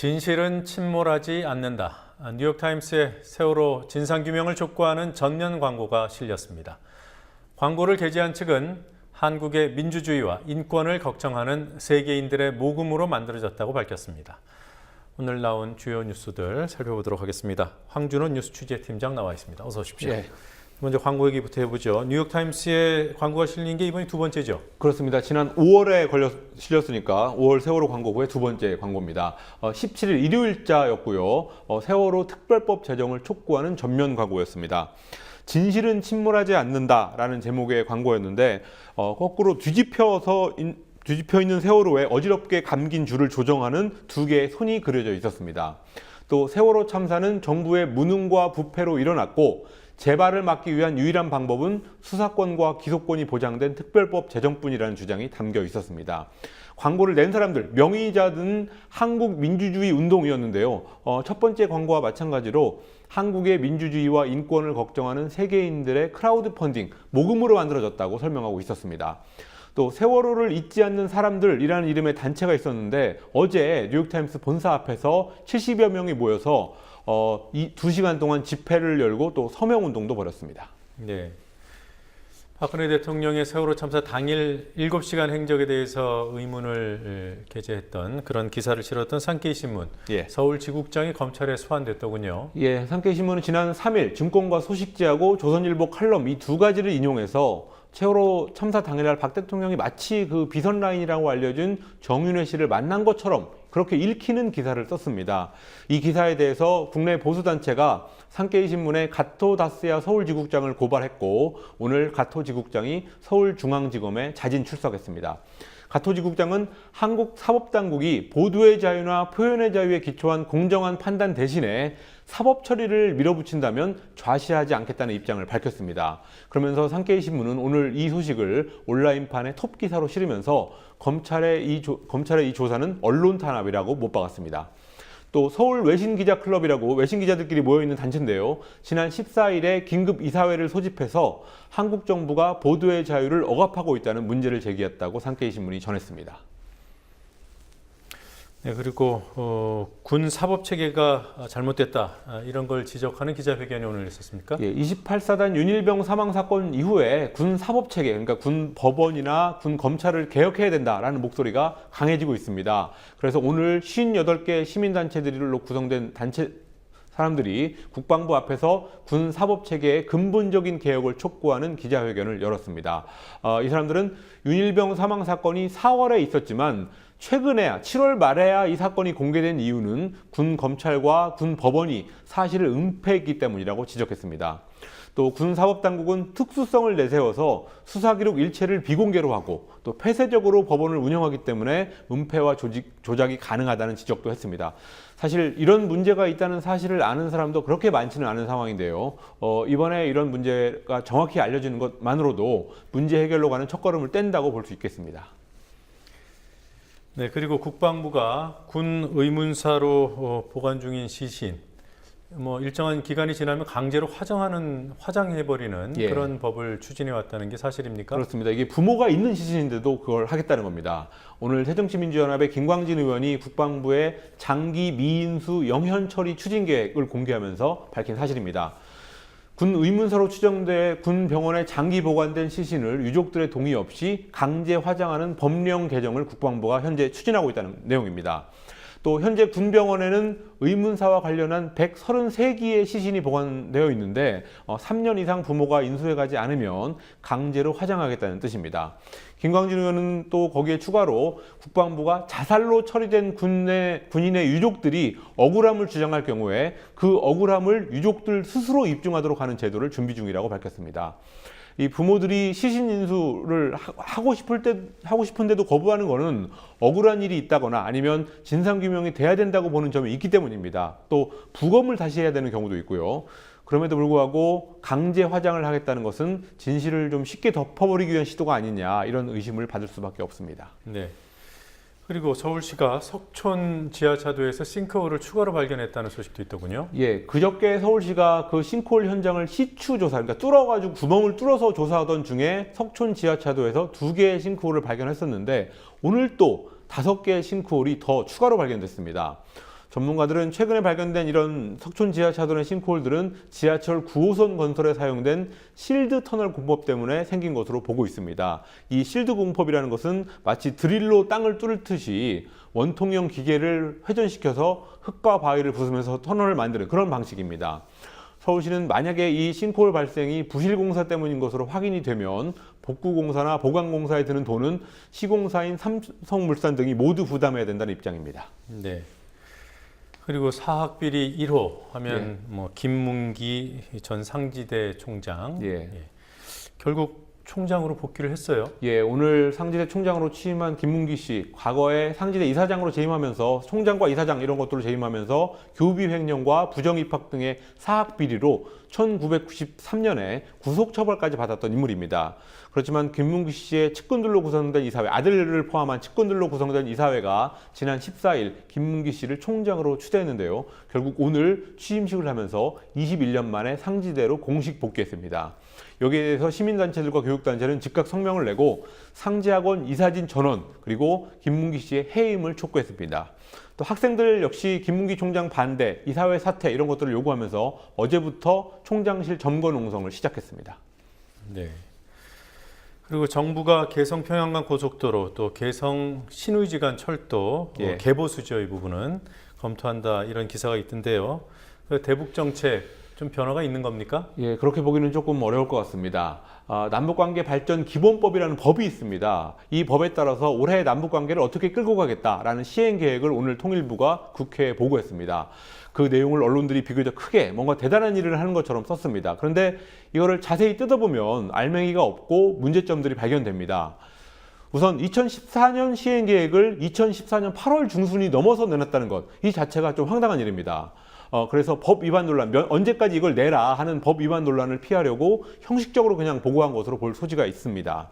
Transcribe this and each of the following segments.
진실은 침몰하지 않는다. 뉴욕타임스의 세월호 진상규명을 촉구하는 전면 광고가 실렸습니다. 광고를 게재한 측은 한국의 민주주의와 인권을 걱정하는 세계인들의 모금으로 만들어졌다고 밝혔습니다. 오늘 나온 주요 뉴스들 살펴보도록 하겠습니다. 황준호 뉴스 취재팀장 나와 있습니다. 어서 오십시오. 예. 먼저 광고 얘기부터 해보죠. 뉴욕타임스에 광고가 실린 게 이번이 두 번째죠? 그렇습니다. 지난 5월에 실렸으니까 5월 세월호 광고 후에 두 번째 광고입니다. 17일 일요일자였고요. 세월호 특별법 제정을 촉구하는 전면 광고였습니다. 진실은 침몰하지 않는다라는 제목의 광고였는데 거꾸로 뒤집혀 있는 세월호에 어지럽게 감긴 줄을 조정하는 두 개의 손이 그려져 있었습니다. 또 세월호 참사는 정부의 무능과 부패로 일어났고 재발을 막기 위한 유일한 방법은 수사권과 기소권이 보장된 특별법 제정뿐이라는 주장이 담겨 있었습니다. 광고를 낸 사람들, 명의자는 한국민주주의운동이었는데요. 첫 번째 광고와 마찬가지로 한국의 민주주의와 인권을 걱정하는 세계인들의 크라우드 펀딩, 모금으로 만들어졌다고 설명하고 있었습니다. 또 세월호를 잊지 않는 사람들이라는 이름의 단체가 있었는데 어제 뉴욕타임스 본사 앞에서 70여 명이 모여서 이 2시간 동안 집회를 열고 또 서명운동도 벌였습니다. 네. 박근혜 대통령의 세월호 참사 당일 7시간 행적에 대해서 의문을 게재했던 그런 기사를 실었던 산케이신문, 예. 서울지국장이 검찰에 소환됐더군요. 예, 산케이신문은 지난 3일 증권가 소식지하고 조선일보 칼럼 이 두 가지를 인용해서 세월호 참사 당일날 박 대통령이 마치 그 비선 라인이라고 알려진 정윤회 씨를 만난 것처럼 그렇게 읽히는 기사를 썼습니다. 이 기사에 대해서 국내 보수단체가 산케이신문의 가토 다스야 서울지국장을 고발했고 오늘 가토지국장이 서울중앙지검에 자진 출석했습니다. 가토지국장은 한국 사법당국이 보도의 자유나 표현의 자유에 기초한 공정한 판단 대신에 사법 처리를 밀어붙인다면 좌시하지 않겠다는 입장을 밝혔습니다. 그러면서 산케이신문은 오늘 이 소식을 온라인판에 톱 기사로 실으면서 검찰의 이 조사는 언론 탄압이라고 못 박았습니다. 또 서울 외신기자클럽이라고 외신기자들끼리 모여있는 단체인데요. 지난 14일에 긴급 이사회를 소집해서 한국 정부가 보도의 자유를 억압하고 있다는 문제를 제기했다고 산케이신문이 전했습니다. 네, 그리고 군 사법체계가 잘못됐다 이런 걸 지적하는 기자회견이 오늘 있었습니까? 예, 28사단 윤일병 사망 사건 이후에 군 사법체계, 그러니까 군 법원이나 군 검찰을 개혁해야 된다라는 목소리가 강해지고 있습니다. 그래서 오늘 58개 시민단체들로 구성된 단체 사람들이 국방부 앞에서 군 사법체계의 근본적인 개혁을 촉구하는 기자회견을 열었습니다. 이 사람들은 윤일병 사망 사건이 4월에 있었지만 최근에야 7월 말에야 이 사건이 공개된 이유는 군 검찰과 군 법원이 사실을 은폐했기 때문이라고 지적했습니다. 또 군사법당국은 특수성을 내세워서 수사기록 일체를 비공개로 하고 또 폐쇄적으로 법원을 운영하기 때문에 은폐와 조작이 가능하다는 지적도 했습니다. 사실 이런 문제가 있다는 사실을 아는 사람도 그렇게 많지는 않은 상황인데요. 이번에 이런 문제가 정확히 알려지는 것만으로도 문제 해결로 가는 첫걸음을 뗀다고 볼 수 있겠습니다. 네, 그리고 국방부가 군 의문사로 보관 중인 시신, 일정한 기간이 지나면 강제로 화장해버리는 예. 그런 법을 추진해 왔다는 게 사실입니까? 그렇습니다. 이게 부모가 있는 시신인데도 그걸 하겠다는 겁니다. 오늘 새정치민주연합의 김광진 의원이 국방부의 장기 미인수 영현 처리 추진 계획을 공개하면서 밝힌 사실입니다. 군 의문사로 추정돼 군 병원에 장기 보관된 시신을 유족들의 동의 없이 강제 화장하는 법령 개정을 국방부가 현재 추진하고 있다는 내용입니다. 또 현재 군병원에는 의문사와 관련한 133기의 시신이 보관되어 있는데 3년 이상 부모가 인수해 가지 않으면 강제로 화장하겠다는 뜻입니다. 김광진 의원은 또 거기에 추가로 국방부가 자살로 처리된 군인의 유족들이 억울함을 주장할 경우에 그 억울함을 유족들 스스로 입증하도록 하는 제도를 준비 중이라고 밝혔습니다. 이 부모들이 시신 인수를 하고 싶은데도 거부하는 것은 억울한 일이 있다거나 아니면 진상규명이 돼야 된다고 보는 점이 있기 때문입니다. 또 부검을 다시 해야 되는 경우도 있고요. 그럼에도 불구하고 강제 화장을 하겠다는 것은 진실을 좀 쉽게 덮어버리기 위한 시도가 아니냐 이런 의심을 받을 수밖에 없습니다. 네. 그리고 서울시가 석촌 지하차도에서 싱크홀을 추가로 발견했다는 소식도 있더군요. 예, 그저께 서울시가 그 싱크홀 현장을 시추 조사, 그러니까 뚫어가지고 구멍을 뚫어서 조사하던 중에 석촌 지하차도에서 2개의 싱크홀을 발견했었는데 오늘 또 5개의 싱크홀이 더 추가로 발견됐습니다. 전문가들은 최근에 발견된 이런 석촌 지하차도의 싱크홀들은 지하철 9호선 건설에 사용된 실드 터널 공법 때문에 생긴 것으로 보고 있습니다. 이 실드 공법이라는 것은 마치 드릴로 땅을 뚫듯이 원통형 기계를 회전시켜서 흙과 바위를 부수면서 터널을 만드는 그런 방식입니다. 서울시는 만약에 이 싱크홀 발생이 부실공사 때문인 것으로 확인이 되면 복구공사나 보강공사에 드는 돈은 시공사인 삼성물산 등이 모두 부담해야 된다는 입장입니다. 네. 그리고 사학비리 1호 하면 뭐 김문기 전 상지대 총장 결국 총장으로 복귀를 했어요. 오늘 상지대 총장으로 취임한 김문기 씨, 과거에 상지대 이사장으로 재임하면서 총장과 이사장 이런 것들로 재임하면서 교비 횡령과 부정 입학 등의 사학 비리로 1993년에 구속 처벌까지 받았던 인물입니다. 그렇지만 김문기 씨의 측근들로 구성된 이사회, 아들을 포함한 측근들로 구성된 이사회가 지난 14일 김문기 씨를 총장으로 추대했는데요. 결국 오늘 취임식을 하면서 21년 만에 상지대로 공식 복귀했습니다. 여기에 대해서 시민단체들과 교육단체는 즉각 성명을 내고 상지학원 이사진 전원 그리고 김문기 씨의 해임을 촉구했습니다. 또 학생들 역시 김문기 총장 반대, 이사회 사퇴 이런 것들을 요구하면서 어제부터 총장실 점거 농성을 시작했습니다. 네. 그리고 정부가 개성 평양간 고속도로 또 개성 신의지간 철도 개보 수저 이 부분은 검토한다 이런 기사가 있던데요. 대북 정책 좀 변화가 있는 겁니까? 그렇게 보기는 조금 어려울 것 같습니다. 남북관계 발전 기본법이라는 법이 있습니다. 이 법에 따라서 올해 남북관계를 어떻게 끌고 가겠다라는 시행 계획을 오늘 통일부가 국회에 보고했습니다. 그 내용을 언론들이 비교적 크게 뭔가 대단한 일을 하는 것처럼 썼습니다. 그런데 이거를 자세히 뜯어보면 알맹이가 없고 문제점들이 발견됩니다. 우선 2014년 시행 계획을 2014년 8월 중순이 넘어서 내놨다는 것, 이 자체가 좀 황당한 일입니다. 그래서 법 위반 논란, 언제까지 이걸 내라 하는 법 위반 논란을 피하려고 형식적으로 그냥 보고한 것으로 볼 소지가 있습니다.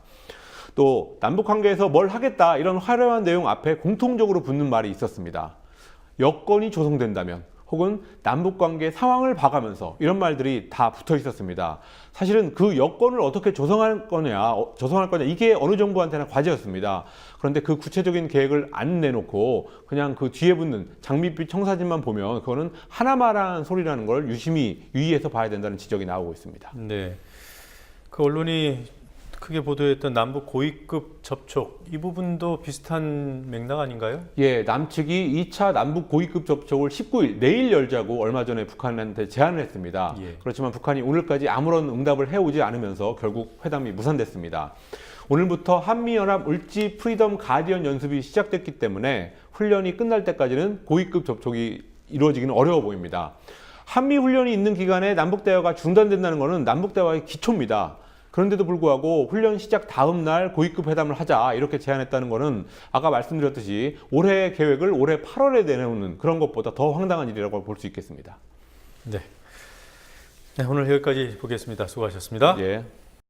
또 남북관계에서 뭘 하겠다 이런 화려한 내용 앞에 공통적으로 붙는 말이 있었습니다. 여건이 조성된다면 혹은 남북관계 상황을 봐가면서 이런 말들이 다 붙어 있었습니다. 사실은 그 여건을 어떻게 조성할 거냐 이게 어느 정부한테나 과제였습니다. 그런데 그 구체적인 계획을 안 내놓고 그냥 그 뒤에 붙는 장밋빛 청사진만 보면 그거는 하나말한 소리라는 걸 유심히 유의해서 봐야 된다는 지적이 나오고 있습니다. 네, 그 언론이 크게 보도했던 남북 고위급 접촉 이 부분도 비슷한 맥락 아닌가요? 남측이 2차 남북 고위급 접촉을 19일 내일 열자고 얼마 전에 북한한테 제안을 했습니다. 그렇지만 북한이 오늘까지 아무런 응답을 해오지 않으면서 결국 회담이 무산됐습니다. 오늘부터 한미연합 을지 프리덤 가디언 연습이 시작됐기 때문에 훈련이 끝날 때까지는 고위급 접촉이 이루어지기는 어려워 보입니다. 한미 훈련이 있는 기간에 남북 대화가 중단된다는 것은 남북 대화의 기초입니다. 그런데도 불구하고 훈련 시작 다음 날 고위급 회담을 하자 이렇게 제안했다는 것은 아까 말씀드렸듯이 올해 계획을 올해 8월에 내놓는 그런 것보다 더 황당한 일이라고 볼 수 있겠습니다. 네, 오늘 여기까지 보겠습니다. 수고하셨습니다.